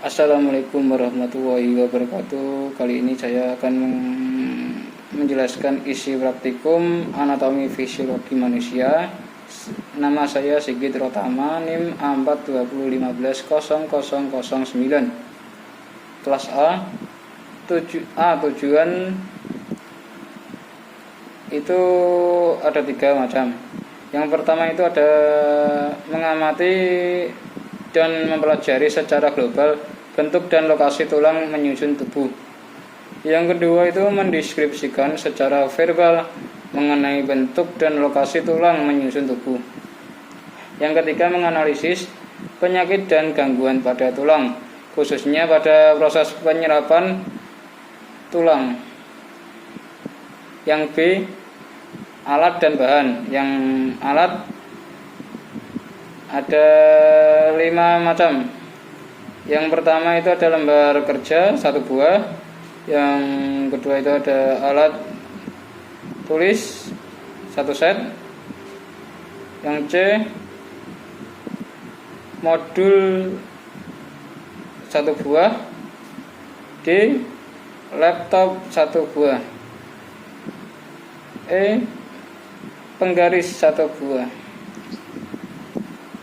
Assalamualaikum warahmatullahi wabarakatuh. Kali ini saya akan menjelaskan isi praktikum anatomi fisiologi manusia. Nama saya Sigit Rotama, NIM A42150009. Kelas A. Tujuan itu ada 3 macam. Yang pertama itu ada mengamati dan mempelajari secara global bentuk dan lokasi tulang menyusun tubuh. Yang kedua itu mendeskripsikan secara verbal mengenai bentuk dan lokasi tulang menyusun tubuh. Yang ketiga menganalisis penyakit dan gangguan pada tulang, khususnya pada proses penyerapan tulang. Yang B, alat dan bahan. Yang alat ada 5 macam. Yang pertama itu ada lembar kerja 1 buah. Yang kedua itu ada alat tulis 1 set. Yang C, modul 1 buah. D, laptop 1 buah. E, penggaris 1 buah.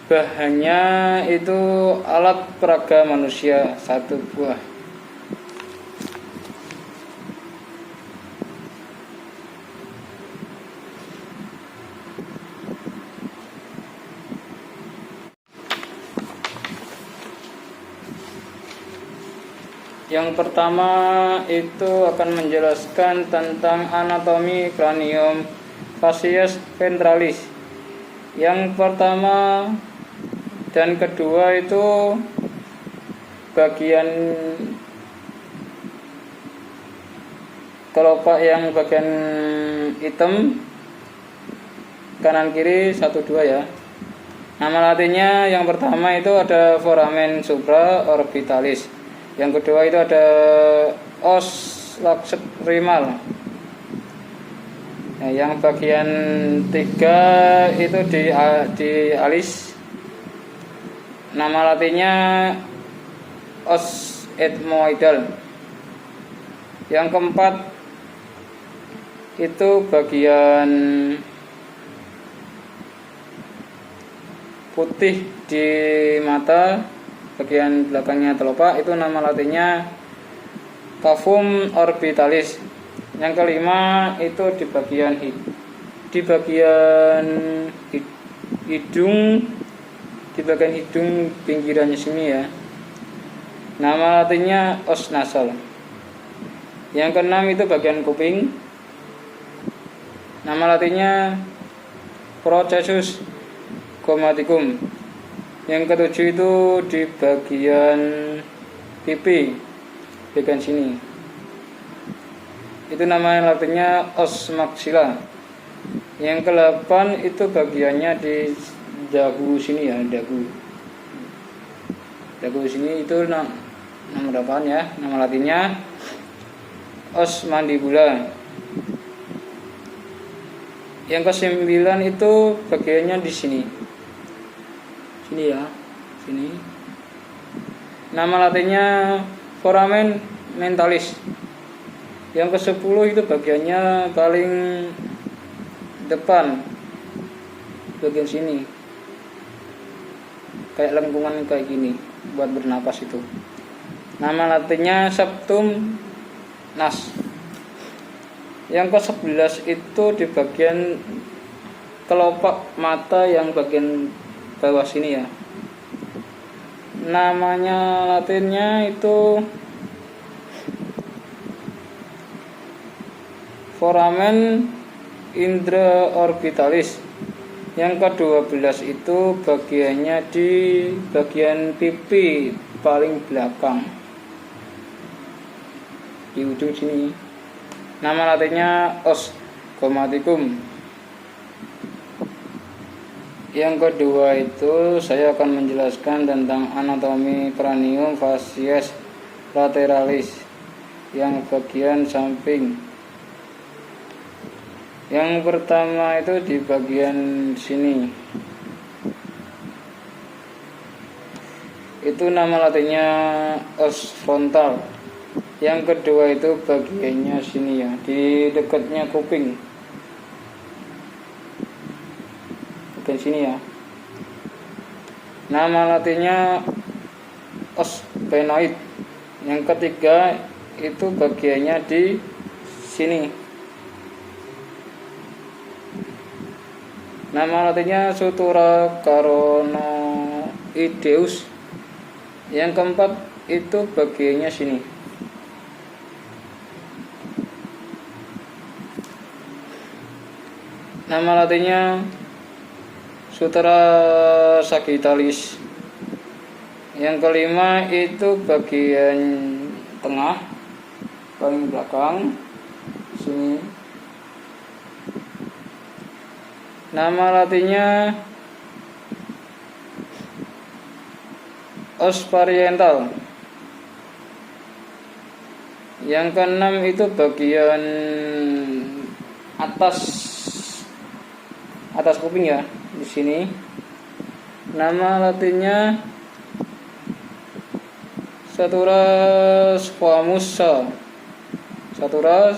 Bahannya itu alat peraga manusia 1 buah. Yang pertama itu akan menjelaskan tentang anatomi cranium facies ventralis. Yang pertama dan kedua itu bagian kelopak yang bagian hitam kanan kiri 1, 2 ya. Nama latinnya yang pertama itu ada foramen supraorbitalis. Yang kedua itu ada os lacrimal. Nah, yang bagian 3 itu di alis. Nama latinnya os ethmoidal. Yang keempat itu bagian putih di mata, bagian belakangnya telopak, itu nama latinnya cavum orbitalis. Yang kelima itu di bagian hidung, di bagian hidung pinggirannya sini ya. Nama latinnya os nasal. Yang keenam itu bagian kuping. Nama latinnya processus grammaticum. Yang ketujuh itu di bagian pipi, bagian sini. Itu nama latinnya os maxilla. Yang ke-8 itu bagiannya di dagu sini ya, dagu sini itu nama berapaan ya, nama latinnya os mandibula. Yang ke-9 itu bagiannya di sini ya, sini. Nama latinnya foramen mentalis. Yang ke-10 itu bagiannya paling depan, bagian sini, kayak lengkungan kayak gini buat bernapas itu. Nama latinnya septum nas. Yang ke-11 itu di bagian kelopak mata yang bagian bawah sini ya. Namanya latinnya itu foramen intraorbitalis. Yang ke-12 itu bagiannya di bagian pipi paling belakang, di ujung sini. Nama latinnya os grammaticum. Yang kedua itu saya akan menjelaskan tentang anatomi cranium facies lateralis yang bagian samping. Yang pertama itu di bagian sini. itu nama latinnya os frontal. Yang kedua itu bagiannya sini ya, di dekatnya kuping, bagian sini ya. Nama latinnya os sphenoid. Yang ketiga itu bagiannya di sini. Nama latinnya sutura caronoideus. Yang keempat itu bagiannya sini. Nama latinnya sutura sagittalis. Yang kelima itu bagian tengah paling belakang sini. Nama latinnya os parietal. Yang keenam itu bagian atas kuping ya, di sini. Nama latinnya Satura squamosa. Satura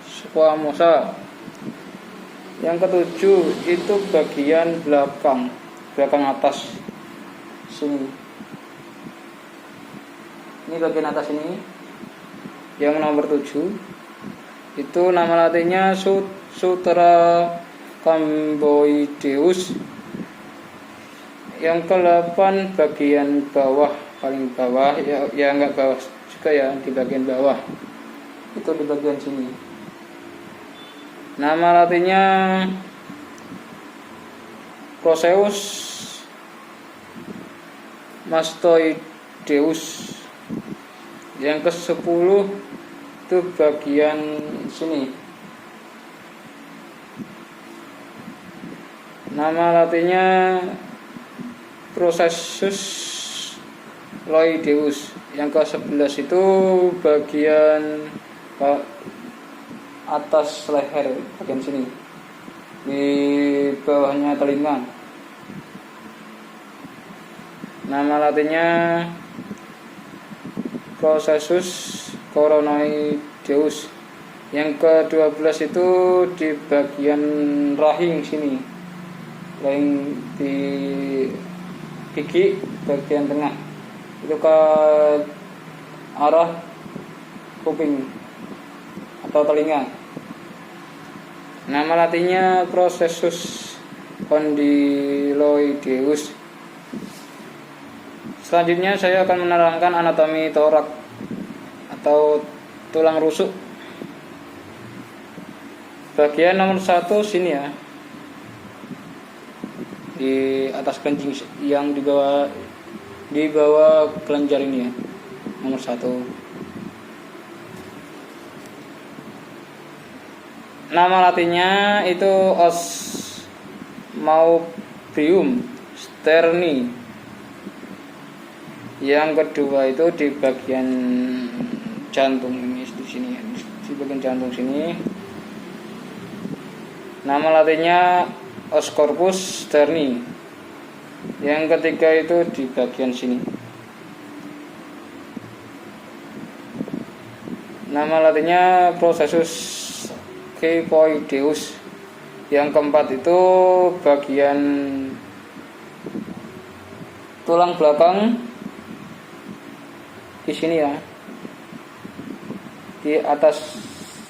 squamosa. Yang ketujuh itu bagian belakang atas sini. Ini bagian atas ini. Yang nomor 7 itu nama latinnya Sutra camboideus. Yang ke-8 bagian bawah, paling bawah ya enggak bawah juga ya, di bagian bawah. Itu di bagian sini. Nama latinnya Proceus mastoideus. Yang ke-10 itu bagian sini. Nama latinnya Processus loideus. Yang ke-11 itu bagian atas leher, bagian sini, di bawahnya telinga. Nama latinnya Processus coronoideus. Yang ke-12 itu di bagian rahim sini, rahim di gigi bagian tengah, itu ke arah kuping atau telinga. Nama latinnya Processus condyloideus. Selanjutnya saya akan menerangkan anatomi torak atau tulang rusuk. Bagian nomor 1 sini ya, di atas kencing yang di bawah kelenjar ini ya, nomor 1. Nama latinnya itu os maubrium sterni. Yang kedua itu di bagian jantung ini, di sini, di bagian jantung sini. Nama latinnya os corpus sterni. Yang ketiga itu di bagian sini. Nama latinnya Processus kyphoideus. Yang keempat itu bagian tulang belakang di sini ya, di atas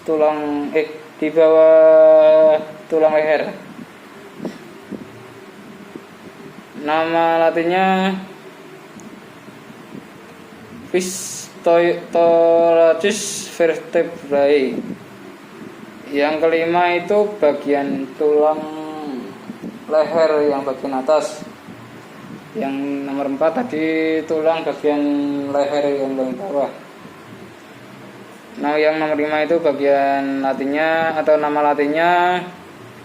tulang di bawah tulang leher. Nama latinnya Phisthoracis vertebrae. Yang kelima itu bagian tulang leher yang bagian atas. Yang nomor 4 tadi tulang bagian leher yang paling bawah. Nah, yang nomor 5 itu bagian latinnya atau nama latinnya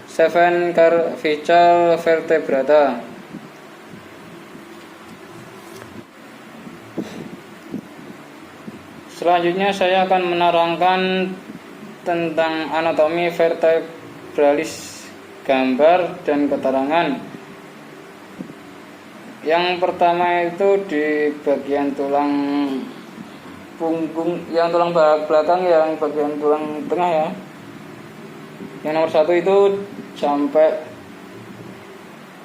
Seven cervical vertebrata. Selanjutnya saya akan menerangkan tentang anatomi vertebralis, gambar dan keterangan. Yang pertama itu di bagian tulang punggung, yang tulang belakang, yang bagian tulang tengah ya. Yang nomor 1 itu sampai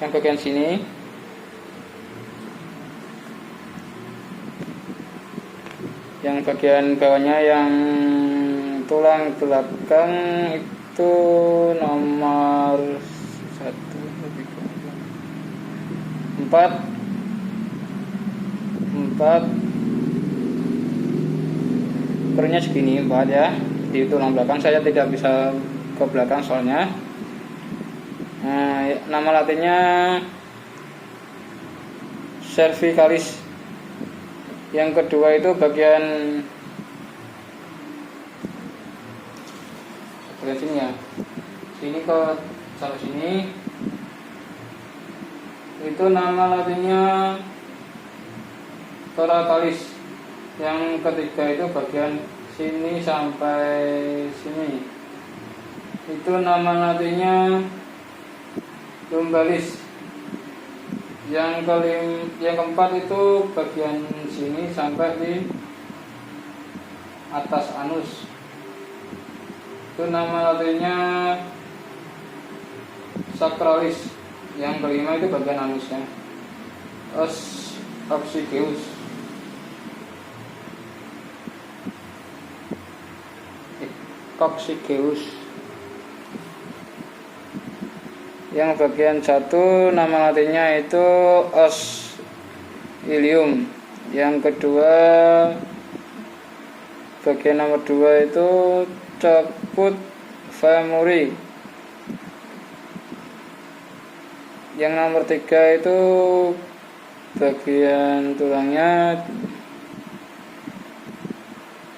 yang bagian sini. Yang bagian bawahnya yang tulang belakang itu nomor 1, 4 ukurannya segini 4 ya. Di tulang belakang saya tidak bisa ke belakang soalnya. Nama latinnya cervicalis. Yang kedua itu bagian sini ya, sini ke sampai sini, itu nama latinnya thoracalis. Yang ketiga itu bagian sini sampai sini, itu nama latinnya lumbalis. Yang keempat itu bagian sini sampai di atas anus, itu nama latinnya sacralis. Yang kelima itu bagian anusnya, oxygeus. Yang bagian 1 nama latinnya itu os ilium. Yang kedua bagian nomor 2 itu caput femuri. Yang nomor 3 itu bagian tulangnya,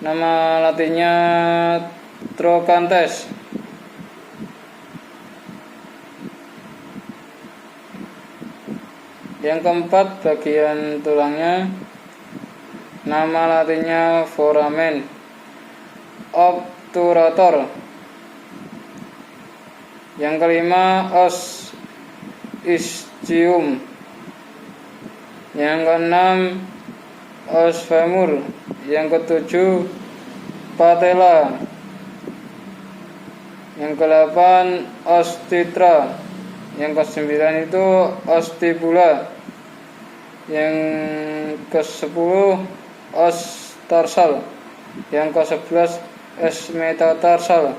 nama latinnya trochantes. Yang keempat bagian tulangnya, nama latinnya foramen obturator. Yang kelima os ischium. Yang keenam os femur. Yang ketujuh patella. Yang kedelapan os titra. Yang kesembilan itu os tibula. Yang ke-10 os tarsal. Yang ke-11 os metatarsal.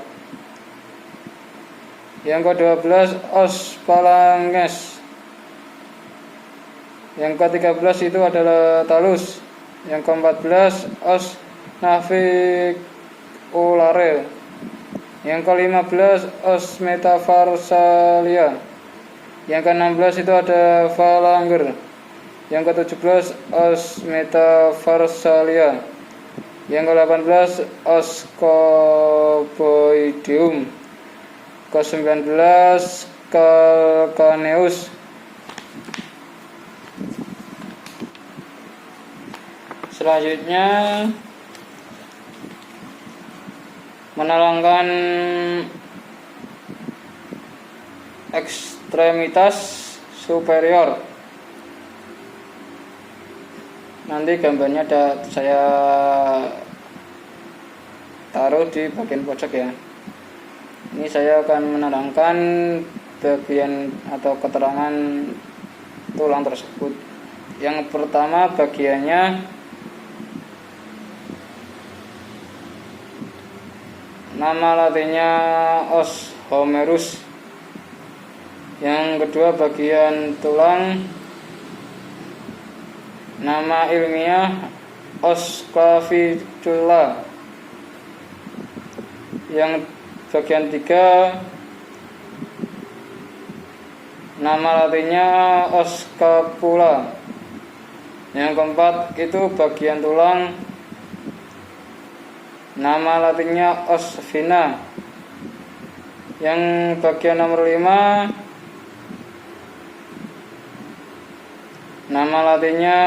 Yang ke-12 os phalanges. Yang ke-13 itu adalah talus. Yang ke-14 os naviculare. Yang ke-15 os metatarsalia. Yang ke-16 itu ada phalange. Yang ke-17 os metatarsalia. Yang ke-18 os cuboideum. Ke-19 calcaneus. Selanjutnya menerangkan ekstremitas superior. Nanti gambarnya saya taruh di bagian pojok ya. Ini saya akan menerangkan bagian atau keterangan tulang tersebut. Yang pertama bagiannya, nama latinnya os homerus. Yang kedua bagian tulang, nama ilmiah os clavicula. Yang bagian 3 nama latinnya os scapula. Yang keempat itu bagian tulang, nama latinnya os vena. Yang bagian nomor 5 nama latinnya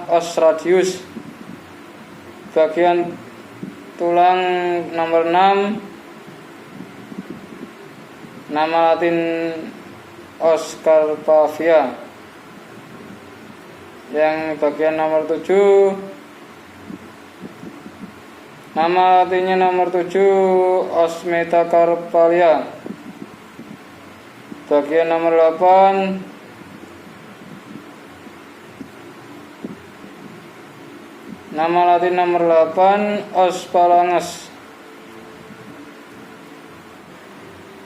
os radius. Bagian tulang nomor 6 nama latin os carpavia. Yang bagian nomor 7, nama latinnya nomor 7 Osmetacarpalia. Bagian nomor 8, nama latin nomor 8 Osphalangus.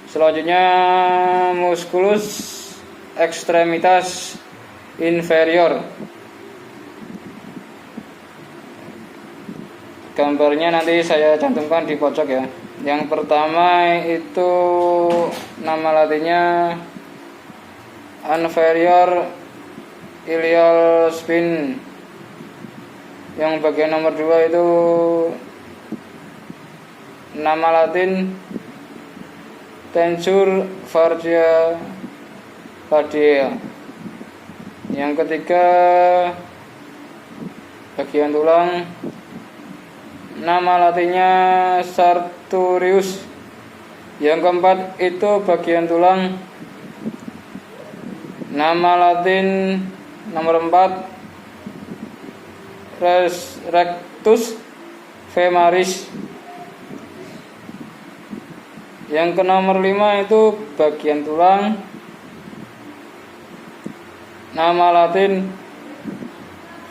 Selanjutnya musculus extremitas inferior. Gambarnya nanti saya cantumkan di pojok ya. Yang pertama itu nama latinnya inferior ilial spine. Yang bagian nomor 2 itu nama latin tensor fascia radial. Yang ketiga bagian tulang, nama latinnya sartorius. Yang keempat itu bagian tulang, nama latin nomor 4 rectus femoris. Yang ke nomor 5 itu bagian tulang, nama latin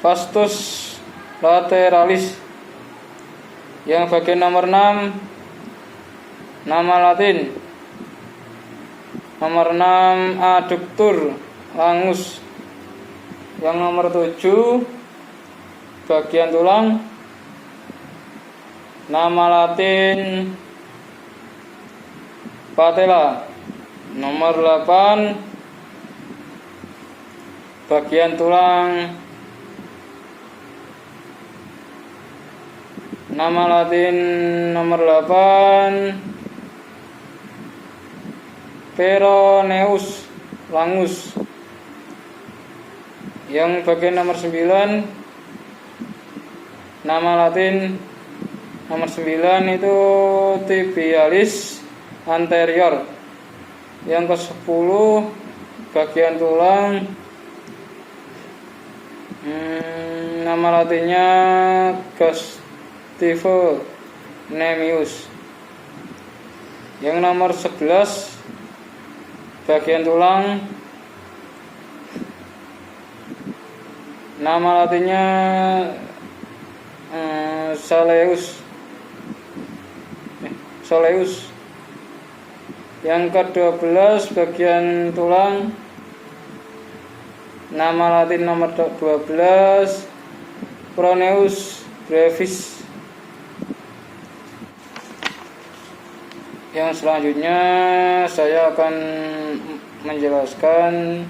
vastus lateralis. Yang bagian nomor 6 nama latin nomor 6 adductor longus. Yang nomor 7 bagian tulang, nama latin patella. Nomor 8 bagian tulang, nama latin nomor 8 peroneus longus. Yang bagian nomor 9 nama latin nomor 9 itu tibialis anterior. Yang ke-10 bagian tulang, nama latinnya gastrocnemius. Yang nomor 11 bagian tulang, nama latinnya soleus. Yang ke-12 bagian tulang, nama latin nomor 12 proneus brevis. Yang selanjutnya saya akan menjelaskan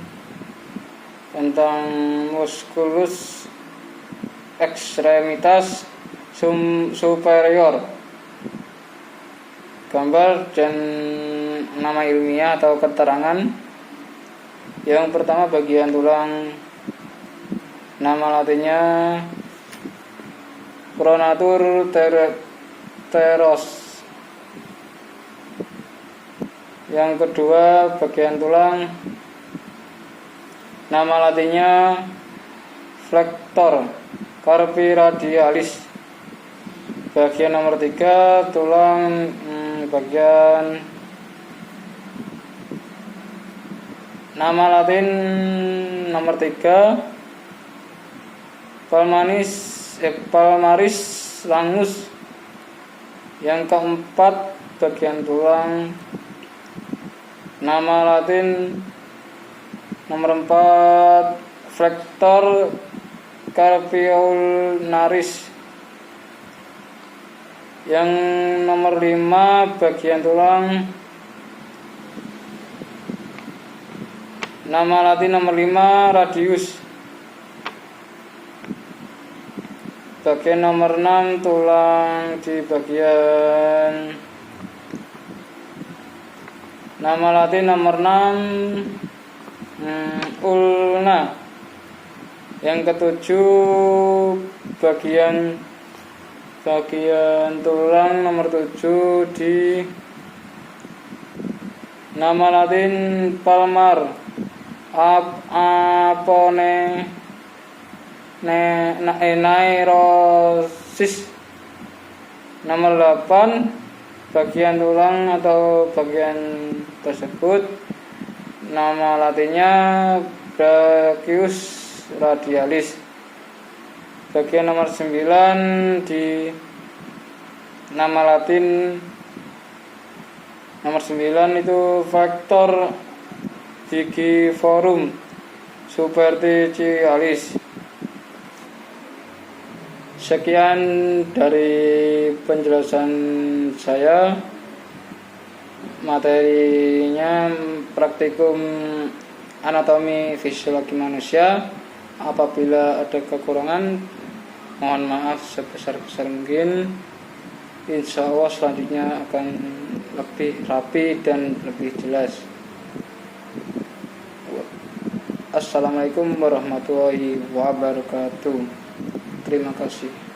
tentang musculus extremitas superior. Gambar dan nama ilmiah atau keterangan. Yang pertama bagian tulang, nama latinnya pronatur teros. Yang kedua bagian tulang, nama latinnya flexor carpi radialis. Bagian nomor 3 tulang, bagian nama latin nomor 3 palmaris longus. Yang keempat bagian tulang, nama latin nomor 4 flexor carpioulnaris. Yang nomor 5 bagian tulang, nama latin nomor 5 radius. Bagian nomor 6 tulang di bagian nama latin nomor 6 ulna. Yang ketujuh bagian tulang nomor 7 di nama latin palmar apone Neurosis. Nomor 8, bagian tulang atau bagian tersebut nama latinnya brachius radialis. Bagian nomor 9 di nama latin nomor 9 itu factor digiforum superficialis. Sekian dari penjelasan saya. Materinya praktikum anatomi fisiologi manusia. Apabila ada kekurangan, mohon maaf sebesar-besar mungkin. Insya Allah selanjutnya akan lebih rapi dan lebih jelas. Assalamualaikum warahmatullahi wabarakatuh. Terima kasih.